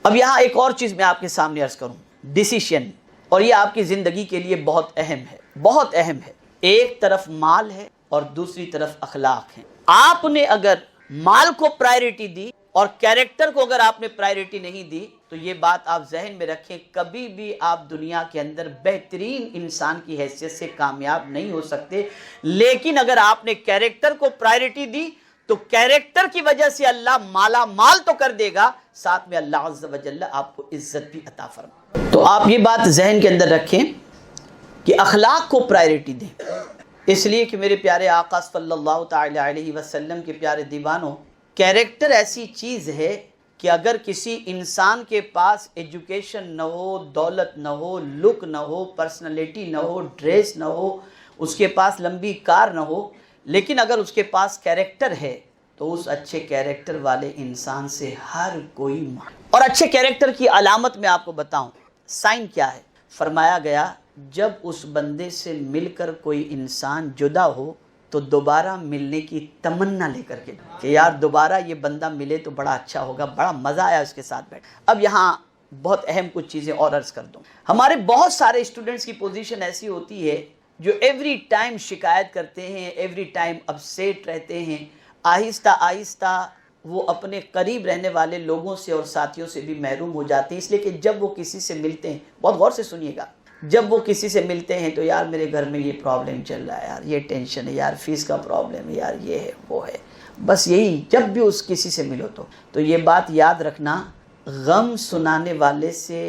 اب یہاں ایک اور چیز میں آپ کے سامنے عرض کروں، ڈیسیشن، اور یہ آپ کی زندگی کے لیے بہت اہم ہے، بہت اہم ہے۔ ایک طرف مال ہے اور دوسری طرف اخلاق ہے۔ آپ نے اگر مال کو پرائیورٹی دی اور کیریکٹر کو اگر آپ نے پرائیورٹی نہیں دی تو یہ بات آپ ذہن میں رکھیں، کبھی بھی آپ دنیا کے اندر بہترین انسان کی حیثیت سے کامیاب نہیں ہو سکتے۔ لیکن اگر آپ نے کیریکٹر کو پرائیورٹی دی تو کیریکٹر کی وجہ سے اللہ مالا مال تو کر دے گا، ساتھ میں اللہ عز و جل آپ کو عزت بھی عطا فرمائے۔ تو آپ یہ بات ذہن کے اندر رکھیں کہ اخلاق کو پرائیورٹی دیں، اس لیے کہ میرے پیارے آقا صلی اللہ تعالی علیہ وسلم کے پیارے دیوانوں، کیریکٹر ایسی چیز ہے کہ اگر کسی انسان کے پاس ایجوکیشن نہ ہو، دولت نہ ہو، لک نہ ہو، پرسنالٹی نہ ہو، ڈریس نہ ہو، اس کے پاس لمبی کار نہ ہو، لیکن اگر اس کے پاس کیریکٹر ہے تو اس اچھے کیریکٹر والے انسان سے ہر کوئی اور اچھے کیریکٹر کی علامت میں آپ کو بتاؤں، سائن کیا ہے؟ فرمایا گیا جب اس بندے سے مل کر کوئی انسان جدا ہو تو دوبارہ ملنے کی تمنا لے کر کے کہ یار دوبارہ یہ بندہ ملے تو بڑا اچھا ہوگا، بڑا مزہ آیا اس کے ساتھ بیٹھ۔ اب یہاں بہت اہم کچھ چیزیں اور عرض کر دوں۔ ہمارے بہت سارے اسٹوڈنٹس کی پوزیشن ایسی ہوتی ہے جو ایوری ٹائم شکایت کرتے ہیں، ایوری ٹائم اپسیٹ رہتے ہیں، آہستہ آہستہ وہ اپنے قریب رہنے والے لوگوں سے اور ساتھیوں سے بھی محروم ہو جاتے ہیں، اس لیے کہ جب وہ کسی سے ملتے ہیں، بہت غور سے سنیے گا، جب وہ کسی سے ملتے ہیں تو یار میرے گھر میں یہ پرابلم چل رہا ہے، یار یہ ٹینشن ہے، یار فیس کا پرابلم ہے، یار یہ ہے وہ ہے، بس یہی جب بھی اس کسی سے ملو تو یہ بات یاد رکھنا، غم سنانے والے سے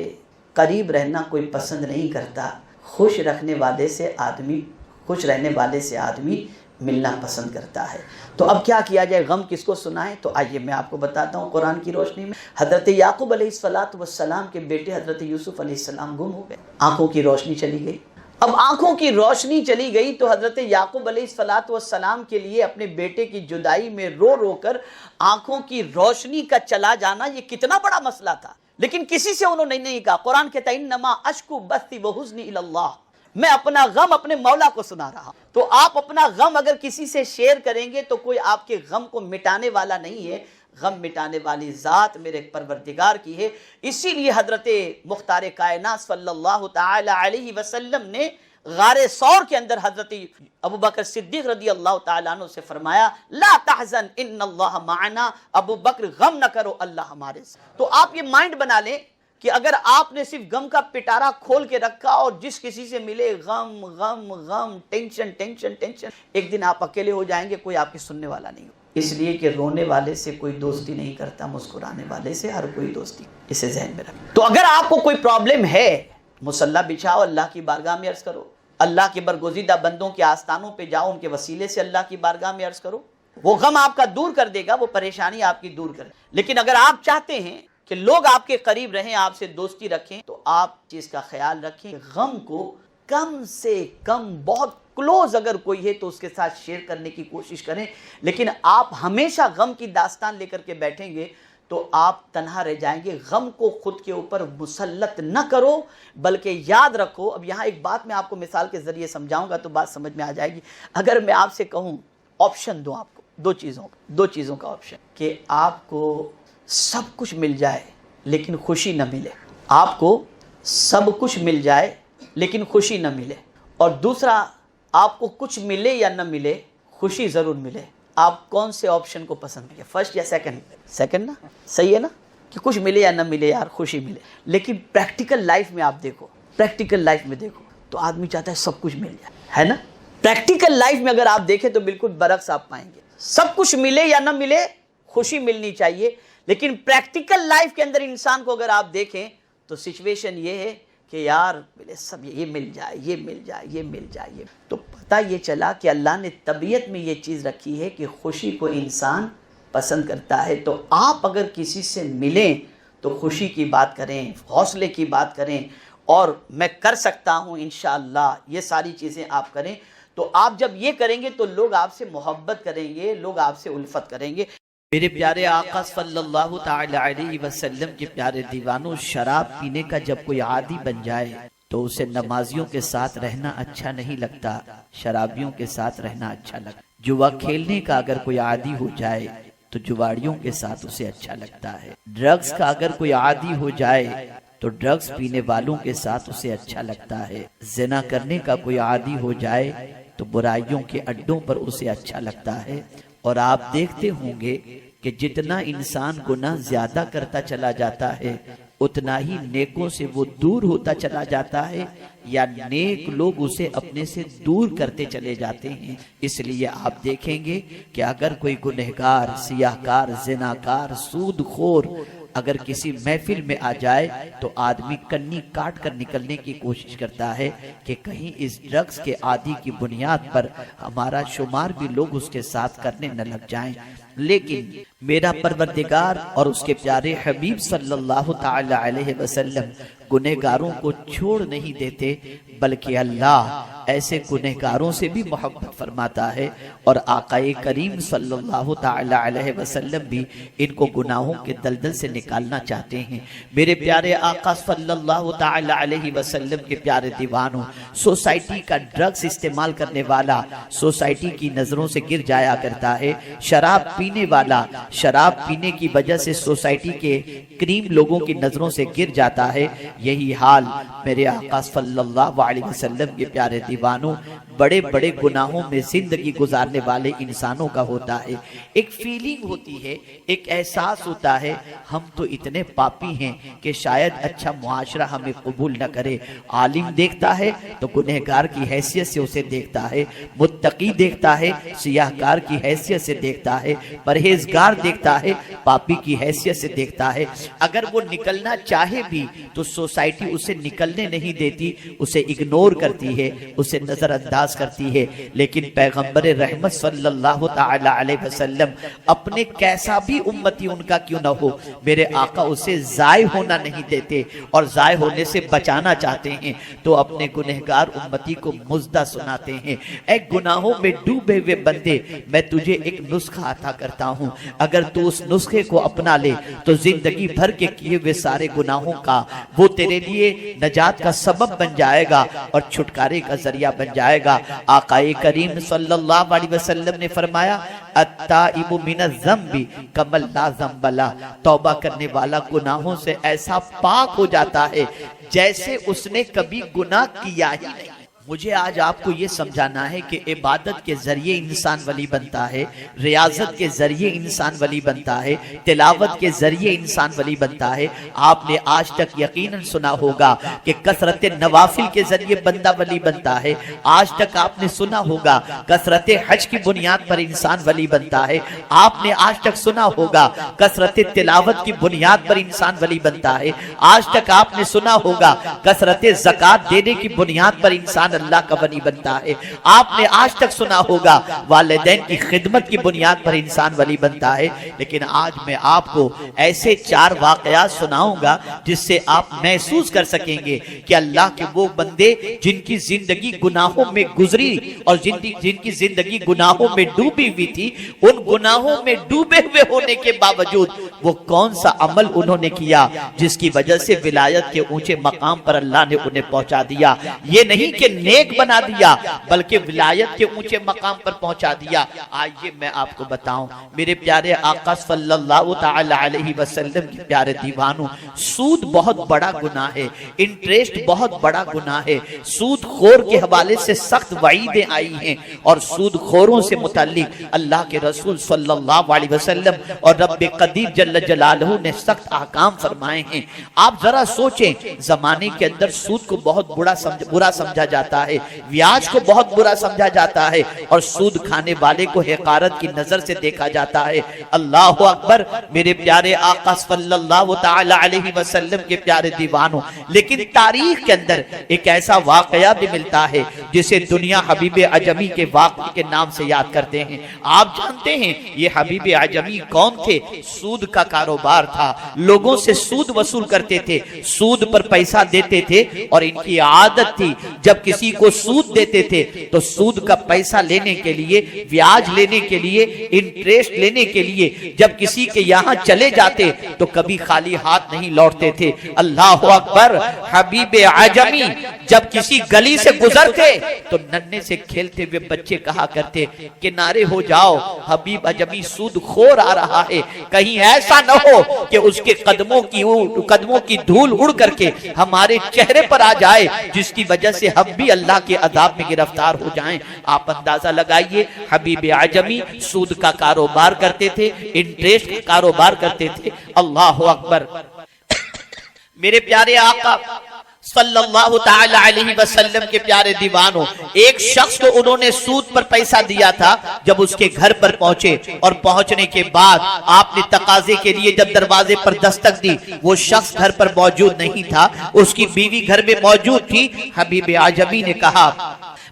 قریب رہنا کوئی پسند نہیں کرتا، خوش رہنے والے سے آدمی ملنا پسند کرتا ہے۔ تو اب کیا کیا جائے، غم کس کو سنائیں؟ تو آئیے میں آپ کو بتاتا ہوں قرآن کی روشنی میں۔ حضرت یعقوب علیہ السلام کے بیٹے حضرت یوسف علیہ السلام گم ہو گئے، آنکھوں کی روشنی چلی گئی۔ اب آنکھوں کی روشنی چلی گئی تو حضرت یعقوب علیہ السلام کے لیے اپنے بیٹے کی جدائی میں رو رو کر آنکھوں کی روشنی کا چلا جانا یہ کتنا بڑا مسئلہ تھا، لیکن کسی سے انہوں نے نہیں کہا۔ قرآن کہتا ہے انما اشکو بثی وحزنی الی اللہ، میں اپنا غم اپنے مولا کو سنا رہا۔ تو آپ اپنا غم اگر کسی سے شیئر کریں گے تو کوئی آپ کے غم کو مٹانے والا نہیں ہے، غم مٹانے والی ذات میرے پروردگار کی ہے۔ اسی لیے حضرت مختار کائنات صلی اللہ تعالی علیہ وسلم نے غار ثور کے اندر حضرت ابوبکر صدیق رضی اللہ تعالیٰ عنہ سے فرمایا لا تحزن ان اللہ معنا، ابو بکر غم نہ کرو، اللہ ہمارے ساتھ۔ تو آپ یہ مائنڈ بنا لیں کہ اگر آپ نے صرف غم کا پٹارا کھول کے رکھا اور جس کسی سے ملے غم غم غم، ٹینشن ٹینشن ٹینشن، ایک دن آپ اکیلے ہو جائیں گے، کوئی آپ کی سننے والا نہیں ہو۔ اس لیے کہ رونے والے سے کوئی دوستی نہیں کرتا، مسکرانے والے سے ہر کوئی دوستی، اسے ذہن میں رکھیں۔ تو اگر آپ کو کوئی پرابلم ہے، مصلی بچھاؤ، اللہ کی بارگاہ میں عرض کرو، اللہ کے برگزیدہ بندوں کے آستانوں پہ جاؤ، ان کے وسیلے سے اللہ کی بارگاہ میں عرض کرو، وہ غم آپ کا دور کر دے گا، وہ پریشانی آپ کی دور کر۔ لیکن اگر آپ چاہتے ہیں کہ لوگ آپ کے قریب رہیں، آپ سے دوستی رکھیں، تو آپ چیز کا خیال رکھیں، غم کو کم سے کم، بہت کلوز اگر کوئی ہے تو اس کے ساتھ شیئر کرنے کی کوشش کریں، لیکن آپ ہمیشہ غم کی داستان لے کر کے بیٹھیں گے تو آپ تنہا رہ جائیں گے۔ غم کو خود کے اوپر مسلط نہ کرو، بلکہ یاد رکھو۔ اب یہاں ایک بات میں آپ کو مثال کے ذریعے سمجھاؤں گا تو بات سمجھ میں آ جائے گی۔ اگر میں آپ سے کہوں، آپشن دوں آپ کو دو چیزوں کا آپشن، کہ آپ کو سب کچھ مل جائے لیکن خوشی نہ ملے، آپ کو سب کچھ مل جائے لیکن خوشی نہ ملے، اور دوسرا آپ کو کچھ ملے یا نہ ملے خوشی ضرور ملے، آپ کون سے آپشن کو پسند کریں گے، فرسٹ یا سیکنڈ نا؟ صحیح ہے نا کہ کچھ ملے یا نہ ملے یار خوشی ملے۔ لیکن پریکٹیکل لائف میں آپ دیکھو، تو آدمی چاہتا ہے سب کچھ مل جائے، ہے نا؟ پریکٹیکل لائف میں اگر آپ دیکھیں تو بالکل برعکس آپ پائیں گے، سب کچھ ملے یا نہ ملے خوشی ملنی چاہیے، لیکن پریکٹیکل لائف کے اندر انسان کو اگر آپ دیکھیں تو سچویشن یہ ہے کہ یار سب یہ مل جائے۔ تو پتہ یہ چلا کہ اللہ نے طبیعت میں یہ چیز رکھی ہے کہ خوشی کو انسان پسند کرتا ہے۔ تو آپ اگر کسی سے ملیں تو خوشی کی بات کریں، حوصلے کی بات کریں، اور میں کر سکتا ہوں انشاءاللہ، یہ ساری چیزیں آپ کریں۔ تو آپ جب یہ کریں گے تو لوگ آپ سے محبت کریں گے، لوگ آپ سے الفت کریں گے۔ میرے پیارے آقا صلی اللہ تعالی علیہ وسلم کے پیارے دیوانوں، شراب پینے کا جب کوئی عادی بن جائے تو اسے نمازیوں کے ساتھ رہنا اچھا نہیں لگتا، شرابیوں کے ساتھ رہنا اچھا لگتا۔ جوا کھیلنے کا اگر کوئی عادی ہو جائے تو جواڑیوں کے ساتھ اسے اچھا لگتا ہے۔ ڈرگز کا اگر کوئی عادی ہو جائے تو ڈرگز پینے والوں کے ساتھ اسے اچھا لگتا ہے۔ زنا کرنے کا کوئی عادی ہو جائے تو برائیوں کے اڈوں پر اسے اچھا لگتا ہے۔ اور آپ دیکھتے ہوں گے کہ جتنا انسان گناہ زیادہ کرتا چلا جاتا ہے اتنا ہی نیکوں سے وہ دور ہوتا چلا جاتا ہے، یا نیک لوگ اسے اپنے سے دور کرتے چلے جاتے ہیں۔ اس لیے آپ دیکھیں گے کہ اگر کوئی گنہگار، سیاہکار، زناکار، سود خور اگر کسی محفل میں آ جائے تو آدمی کنی کاٹ کر نکلنے کی کوشش کرتا ہے کہ کہیں اس ڈرگز کے عادی کی بنیاد پر ہمارا شمار بھی لوگ اس کے ساتھ کرنے نہ لگ جائیں۔ لیکن میرا پروردگار اور اس کے پیارے حبیب صلی اللہ تعالی علیہ وسلم گنہگاروں کو چھوڑ نہیں دیتے، بلکہ اللہ ایسے گنہگاروں سے بھی محبت فرماتا ہے، اور آقا کریم صلی اللہ تعالی علیہ وسلم بھی ان کو گناہوں کے دلدل سے نکالنا چاہتے ہیں۔ میرے پیارے آقا صلی اللہ تعالی علیہ وسلم کے پیارے دیوانوں، سوسائٹی کا ڈرگز استعمال کرنے والا سوسائٹی کی نظروں سے گر جایا کرتا ہے، شراب پینے والا شراب پینے کی وجہ سے سوسائٹی کے کریم لوگوں کی نظروں سے گر جاتا ہے۔ یہی حال میرے آقا صلی اللہ علیہ وسلم کے پیارے دیوانوں بڑے بڑے گناہوں میں زندگی گزارنے والے انسانوں کا ہوتا ہے۔ ایک فیلنگ ہوتی ہے، ایک احساس ہوتا ہے، ہم تو اتنے پاپی ہیں کہ شاید اچھا معاشرہ ہمیں قبول نہ کرے۔ عالم دیکھتا ہے تو گنہگار کی حیثیت سے اسے دیکھتا ہے، متقی دیکھتا ہے سیاہکار کی حیثیت سے دیکھتا ہے، پرہیزگار دیکھتا ہے پاپی کی حیثیت سے دیکھتا ہے۔ اگر وہ نکلنا چاہے بھی تو سوسائٹی اسے نکلنے نہیں دیتی، اسے اگنور کرتی ہے، اسے نظر انداز کرتی ہے۔ لیکن پیغمبر رحمت صلی اللہ تعالی علیہ وسلم اپنے کیسا بھی امتی ان کا کیوں نہ ہو، میرے آقا اسے ضائع ہونا نہیں دیتے اور ضائع ہونے سے بچانا چاہتے ہیں، تو اپنے گنہگار امتی کو مزدہ سناتے ہیں۔ اے گناہوں میں ڈوبے ہوئے بندے، میں تجھے ایک نسخہ عطا کرتا ہوں، اگر تو اس نسخے کو اپنا لے تو زندگی بھر کے کیے ہوئے سارے گناہوں کا وہ تیرے لیے نجات کا سبب بن جائے گا اور چھٹکارے کا ذریعہ بن جائے گا۔ آقا کریم صلی اللہ علیہ وسلم نے فرمایا التائب من الذنب کمن لا ذنب لہ، توبہ کرنے والا گناہوں سے ایسا پاک ہو جاتا ہے جیسے اس نے کبھی گناہ کیا ہی نہیں۔ مجھے آج آپ کو یہ سمجھانا ہے کہ عبادت کے ذریعے انسان ولی بنتا ہے، ریاضت کے ذریعے انسان ولی بنتا ہے، تلاوت کے ذریعے انسان ولی بنتا ہے۔ آپ نے آج تک یقیناً سنا ہوگا کہ کثرت نوافل کے ذریعے بندہ ولی بنتا ہے، آج تک آپ نے سنا ہوگا کثرت حج کی بنیاد پر انسان ولی بنتا ہے، آپ نے آج تک سنا ہوگا کثرت تلاوت کی بنیاد پر انسان ولی بنتا ہے، آج تک آپ نے سنا ہوگا کثرت زکوٰۃ دینے کی بنیاد پر انسان اللہ کا ولی بنتا ہے، آپ نے آج تک سنا ہوگا والدین کی خدمت کی بنیاد پر انسان ولی بنتا ہے۔ لیکن آج میں آپ کو ایسے 4 واقعات سناؤں گا جس سے آپ محسوس کر سکیں گے کہ اللہ کے وہ بندے جن کی زندگی گناہوں میں گزری اور جن کی زندگی گناہوں میں ڈوبی ہوئی تھی، ان گناہوں میں ڈوبے ہوئے ہونے کے باوجود وہ کون سا عمل انہوں نے کیا جس کی وجہ سے ولایت کے اونچے مقام پر اللہ نے انہیں پہنچا دیا۔ یہ نہیں کہ نیک بنا دیا بلکہ ولایت کے اونچے مقام پر پہنچا دیا۔ آئیے میں آپ کو بتاؤں میرے پیارے آقا صلی اللہ تعالی علیہ وسلم کے پیارے دیوانوں، سود بہت بڑا گناہ ہے، انٹریسٹ بہت بڑا گناہ ہے، سود خور کے حوالے سے سخت وعیدیں آئی ہیں، اور سود خوروں سے متعلق اللہ کے رسول صلی اللہ علیہ وسلم اور رب قدیر جل جلالہ نے سخت احکام فرمائے ہیں۔ آپ ذرا سوچیں، زمانے کے اندر سود کو بہت برا سمجھا جاتا ہے، بیاج کو بہت برا سمجھا جاتا ہے، اور سود کھانے والے کو حقارت کی نظر سے دیکھا جاتا ہے۔ اللہ اکبر میرے پیارے آقا صلی اللہ تعالی علیہ وسلم کے پیارے دیوانوں، لیکن تاریخ کے اندر ایک ایسا واقعہ بھی ملتا ہے جسے دنیا حبیب عجمی کے واقعے کے نام سے یاد کرتے ہیں۔ آپ جانتے ہیں یہ حبیب عجمی کون تھے؟ سود کا کاروبار تھا، لوگوں سے سود وصول کرتے تھے، سود پر پیسہ دیتے تھے، اور ان کی عادت تھی جب کسی کسی کو سود دیتے تھے تو سود کا پیسہ لینے کے لیے، بیاج لینے کے لیے، انٹریسٹ لینے کے لیے جب کسی کے یہاں چلے جاتے تو کبھی خالی ہاتھ نہیں لوٹتے تھے۔ اللہ اکبر! حبیب اعجمی جب کسی گلی سے گزرتے تو ننھے سے کھیلتے ہوئے بچے کہا کرتے کنارے ہو جاؤ، حبیب اعجمی سود خور آ رہا ہے، کہیں ایسا نہ ہو کہ اس کے قدموں کی دھول اڑ کر کے ہمارے چہرے پر آ جائے، جس کی وجہ سے ہم بھی اللہ کے عذاب میں گرفتار ہو جائیں۔ آپ اندازہ لگائیے، حبیب اعجمی سود کا کاروبار کرتے تھے، انٹریسٹ کا کاروبار کرتے تھے۔ اللہ اکبر! میرے پیارے آقا صلی اللہ تعالی علیہ وسلم کے پیارے دیوانوں، ایک شخص کو انہوں نے سود پر پیسہ دیا تھا۔ جب اس کے گھر پر پہنچے اور پہنچنے کے بعد آپ نے تقاضے کے لیے جب دروازے پر دستک دی، وہ شخص گھر پر موجود نہیں تھا، اس کی بیوی گھر میں موجود تھی۔ حبیب اعجمی نے کہا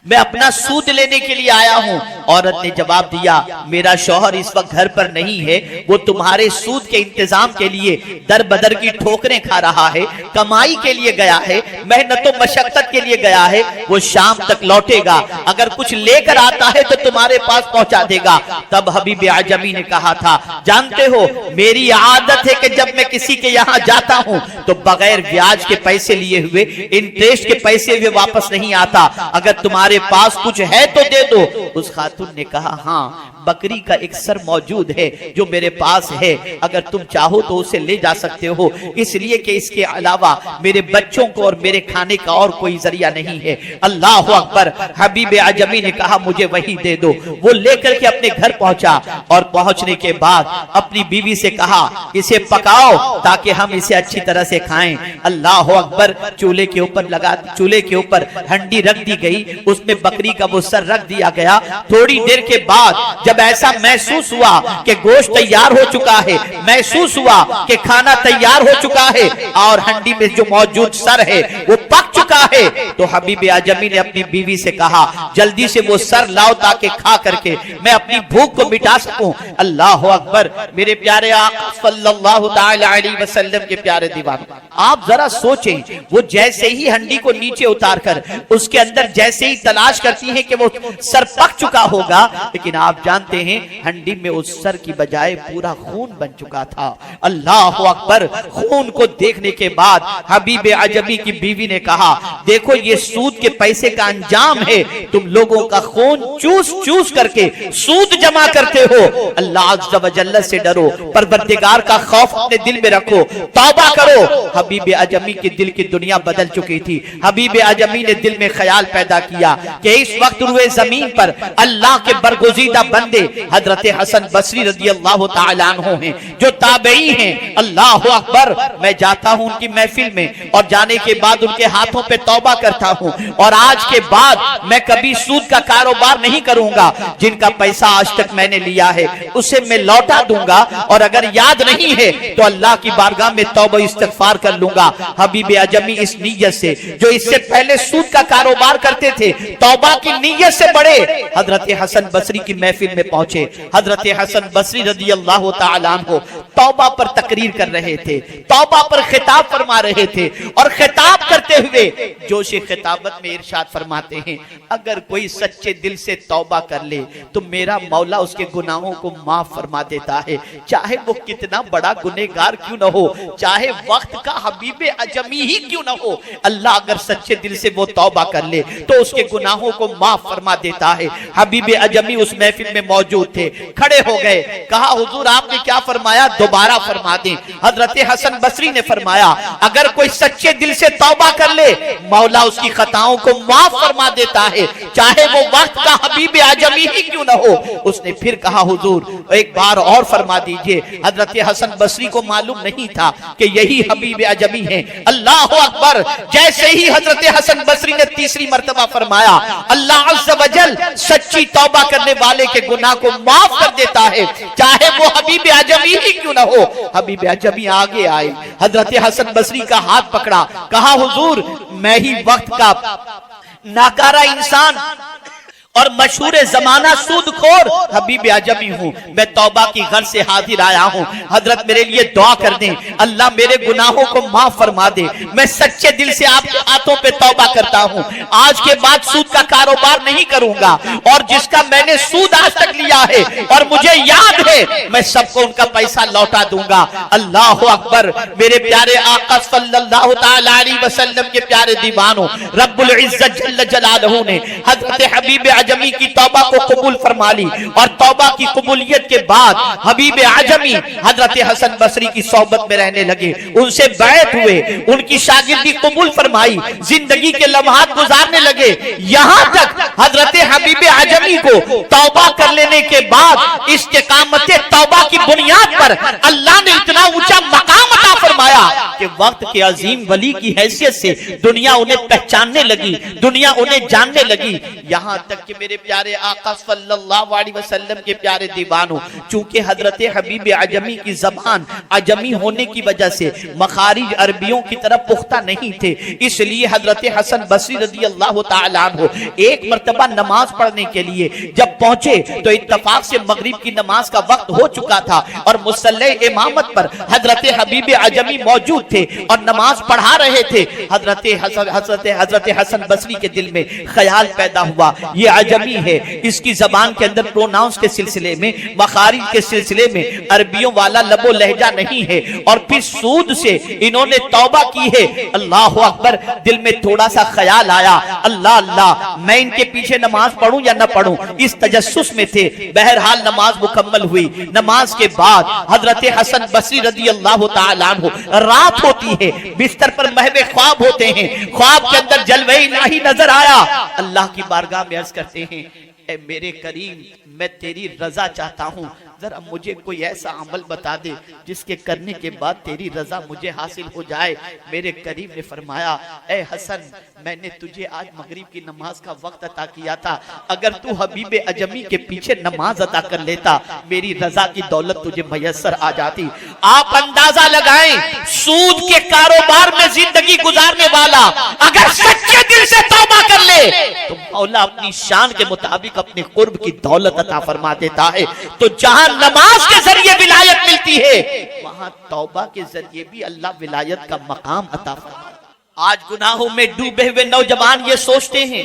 میں اپنا سود لینے کے لیے آیا ہوں۔ عورت نے جواب دیا میرا شوہر اس وقت گھر پر نہیں ہے، وہ تمہارے سود کے انتظام کے لیے در بدر کی ٹھوکریں کھا رہا ہے، کمائی کے لیے گیا ہے، محنت و مشقت کے لیے گیا ہے، وہ شام تک لوٹے گا، اگر کچھ لے کر آتا ہے تو تمہارے پاس پہنچا دے گا۔ تب حبیب اعجمی نے کہا تھا جانتے ہو میری عادت ہے کہ جب میں کسی کے یہاں جاتا ہوں تو بغیر بیاج کے پیسے لیے ہوئے، انٹریسٹ کے پیسے ہوئے واپس نہیں آتا، اگر تمہارے پاس کچھ ہے تو دے دو۔ اس خاتون نے کہا ہاں بکری کا ایک سر موجود ہے جو میرے پاس ہے، اگر تم چاہو تو اسے لے جا سکتے ہو، اس لیے کہ اس کے علاوہ میرے بچوں کو اور میرے کھانے کا اور کوئی ذریعہ نہیں ہے۔ اللہ اکبر! حبیب اعجمی نے کہا مجھے وہی دے دو۔ وہ لے کر کے اپنے گھر پہنچا اور پہنچنے کے بعد اپنی بیوی سے کہا اسے پکاؤ تاکہ ہم اسے اچھی طرح سے کھائیں۔ اللہ اکبر! چولہے کے اوپر ہنڈی رکھ دی گئی، اس میں بکری کا وہ سر رکھ دیا گیا۔ تھوڑی دیر کے بعد جب ایسا محسوس ہوا کہ گوشت تیار ہو چکا ہے، محسوس ہوا کہ کھانا تیار ہو چکا ہے اور ہنڈی میں جو موجود سر ہے وہ پک چکا ہے، تو حبیب اعجمی نے اپنی بیوی سے کہا جلدی سے وہ سر لاؤ تاکہ کھا کر کے میں اپنی بھوک کو مٹا سکوں۔ اللہ اکبر! میرے پیارے آقا صلی اللہ تعالی علیہ وسلم کے پیارے دیوان، آپ ذرا سوچیں، وہ جیسے ہی ہنڈی کو نیچے اتار کر اس کے اندر جیسے ہی تلاش کرتی ہیں کہ وہ سر پک چکا ہوگا، لیکن آپ جانتے ہیں ہنڈی میں اس سر کی بجائے پورا خون بن چکا تھا۔ اللہ اکبر! خون کو دیکھنے کے بعد حبیب اعجمی کی بیوی نے کہا دیکھو یہ سود کے پیسے کا انجام ہے، تم لوگوں کا خون چوس چوس کر کے سود جمع کرتے ہو۔ اللہ عز و جل سے ڈرو، پروردگار کا خوف اپنے دل میں رکھو، توبہ کرو۔ حبیب اعجمی کے دل کی دنیا بدل چکی تھی۔ حبیب اعجمی نے دل میں خیال پیدا کیا کہ اس وقت روئے زمین پر اللہ کے برگزیدہ بندے حضرت حسن بصری رضی اللہ تعالیٰ عنہ ہیں جو تابعی ہیں۔ اللہ اکبر! میں جاتا ہوں ان کی محفل میں اور جانے کے بعد ان کے ہاتھوں پہ توبہ کرتا ہوں، اور آج کے بعد میں کبھی سود کا کاروبار نہیں کروں گا، جن کا پیسہ آج تک میں نے لیا ہے اسے میں لوٹا دوں گا، اور اگر یاد نہیں ہے تو اللہ کی بارگاہ میں توبہ استغفار کر لوں گا۔ حبیب اعجمی اس نیت سے جو اس سے پہلے سود کا کاروبار کرتے تھے توبہ کی نیت سے بڑے حضرت حسن بصری کی محفل میں پہنچے۔ حضرت حسن بصری رضی اللہ تعالیٰ عنہ توبہ پر تقریر کر رہے تھے، توبہ پر خطاب فرما رہے تھے، اور خطاب کرتے ہوئے جوش خطابت میں ارشاد فرماتے ہیں اگر کوئی سچے دل سے توبہ کر لے تو میرا مولا اس کے گناہوں کو معاف فرما دیتا ہے، چاہے وہ کتنا بڑا گنہگار کیوں نہ ہو، چاہے وقت کا حبیب اعجمی ہی کیوں نہ ہو، اللہ اگر سچے دل سے وہ توبہ کر لے تو اس کے گناہوں کو معاف فرما دیتا ہے۔ حبیب اعجمی اس محفل میں موجود تھے، کھڑے ہو گئے، کہا حضور آپ نے کیا فرمایا، دوبارہ فرما دیں۔ حضرت حسن بصری نے فرمایا اگر کوئی سچے دل سے توبہ کر لے مولا اس کی خطاؤں کو معاف فرما دیتا ہے، چاہے وہ وقت کا حبیب اعجمی ہی کیوں نہ ہو۔ اس نے پھر کہا حضور ایک بار اور فرما دیجئے۔ حضرت حسن بصری کو معلوم نہیں تھا کہ یہی حبیب اعجمی ہیں۔ اللہ اکبر! جیسے ہی حضرت حسن بصری نے تیسری مرتبہ فرمایا اللہ عز و جل سچی توبہ کرنے والے کے گناہ کو معاف کر دیتا ہے، چاہے وہ حبیب اعجمی ہی کیوں نہ ہو۔ حبیب اعجمی آگے آئے، حضرت حسن بصری کا ہاتھ پکڑا، کہا حضور میں ہی وقت کا ناکارہ انسان اور مشہور زمانہ سود خور حبیب اعجمی ہوں، میں توبہ کی غرض سے حاضر آیا ہوں، حضرت میرے لیے دعا کر دیں، اللہ میرے گناہوں کو معاف فرما دے، میں سچے دل سے آپ کے ہاتھوں پہ توبہ کرتا ہوں، آج کے بعد سود کا کاروبار نہیں کروں گا، اور جس کا میں نے سود آج تک لیا ہے اور مجھے یاد ہے میں سب کو ان کا پیسہ لوٹا دوں گا۔ اللہ اکبر۔ میرے پیارے آقا صلی اللہ تعالی علیہ وسلم کے پیارے دیوانوں، رب العزت جل جلالہ نے حضرت حبیب اعجمی کی توبہ کو قبول فرما لی، اور توبہ کی قبولیت کے بعد حبیب اعجمی حضرت حسن بصری کی صحبت میں رہنے لگے، ان سے بیعت ہوئے، ان کی شاگردی قبول فرمائی، زندگی کے لمحات گزارنے لگے، یہاں تک حضرت حبیب اعجمی کو توبہ کر لینے کے بعد استقامت توبہ کی بنیاد پر اللہ نے اتنا اونچا مقام عطا فرمایا کہ وقت کے عظیم ولی کی حیثیت سے دنیا انہیں پہچاننے لگی، دنیا انہیں جاننے لگی، یہاں تک کہ میرے پیارے آقا صلی اللہ علیہ وسلم کے پیارے دیوانوں، چونکہ حضرت حبیب اعجمی کی زبان عجمی ہونے کی وجہ سے مخارج عربیوں کی طرف پختہ نہیں تھے، اس لیے حضرت حسن بصری رضی اللہ تعالیٰ عنہ ایک مرتبہ نماز پڑھنے کے لیے جب پہنچے تو اتفاق سے مغرب کی نماز کا وقت ہو چکا تھا، اور مصلی امامت پر حضرت حبیب اعجمی موجود تھے اور نماز پڑھا رہے تھے۔ حضرت حسن بصری کے دل میں خیال پیدا ہوا، یہ عجمی ہے، اس کی زبان کے اندر پروناؤنس کے سلسلے میں، مخارج کے سلسلے میں عربیوں والا لب و لہجہ نہیں ہے، اور پھر سود سے انہوں نے توبہ کی ہے۔ اللہ اکبر۔ دل میں تھوڑا سا خیال آیا، اللہ اللہ میں ان کے پیچھے نماز پڑھوں یا نہ پڑھوں، اس تجسس میں تھے۔ بہرحال نماز مکمل ہوئی، نماز کے بعد حضرت حسن بصری رضی اللہ تعالیٰ عنہ، رات ہوتی ہے، بستر پر محو خواب ہوتے ہیں، خواب کے اندر جلوہ الہی نظر آیا، اللہ کی بارگاہ میں عرض کرتے ہیں، اے میرے کریم میں تیری رضا چاہتا ہوں، ذرا مجھے کوئی ایسا عمل بتا دے جس کے کرنے کے بعد تیری رضا مجھے حاصل ہو جائے۔ میرے کریم نے فرمایا، اے حسن میں نے تجھے آج مغرب کی نماز کا وقت عطا کیا تھا، اگر تو حبیب اعجمی کے پیچھے نماز عطا کر لیتا میری رضا کی دولت تجھے میسر آ جاتی۔ آپ اندازہ لگائیں، سود کے کاروبار میں زندگی گزارنے والا اگر سچے دل سے توبہ کر لے تو مولا اپنی شان کے مطابق اپنے قرب کی دولت عطا فرما دیتا ہے۔ تو جہاں نماز کے ذریعے ولایت ملتی ہے وہاں توبہ کے ذریعے بھی اللہ ولایت کا مقام عطا فرماتا ہے۔ آج گناہوں میں ڈوبے ہوئے نوجوان یہ سوچتے ہیں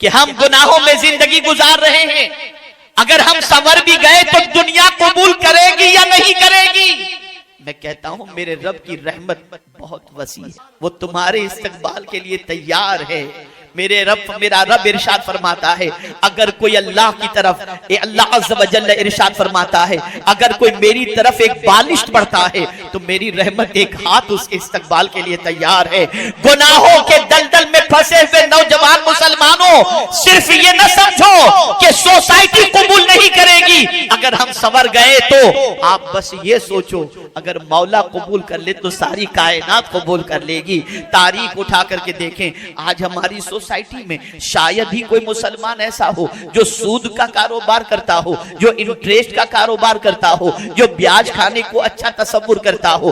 کہ ہم گناہوں میں زندگی گزار رہے ہیں، اگر ہم سنور بھی گئے تو دنیا قبول کرے گی یا نہیں کرے گی؟ میں کہتا ہوں میرے رب کی رحمت بہت وسیع ہے، وہ تمہارے استقبال کے لیے تیار ہے۔ میرا رب ارشاد فرماتا ہے، اگر کوئی اللہ کی طرف، اللہ عز و جل ارشاد فرماتا ہے، اگر کوئی میری طرف ایک بالشت بڑھتا ہے تو میری رحمت ایک ہاتھ اس کے استقبال کے لیے تیار ہے۔ گناہوں کے دلدل میں پھنسے ہوئے نوجوان مسلمانوں، صرف یہ نہ سمجھو کہ سوسائٹی قبول نہیں کرے گی اگر ہم سنور گئے تو، آپ بس یہ سوچو اگر مولا قبول کر لے تو ساری کائنات قبول کر لے گی۔ تاریخ اٹھا کر کے دیکھیں، آج ہماری سوسائٹی میں شاید ہی کوئی مسلمان ایسا ہو جو سود کا کاروبار کرتا ہو، جو انٹریسٹ کا کاروبار کرتا ہو، جو بیاج کھانے کو اچھا تصور کرتا ہو۔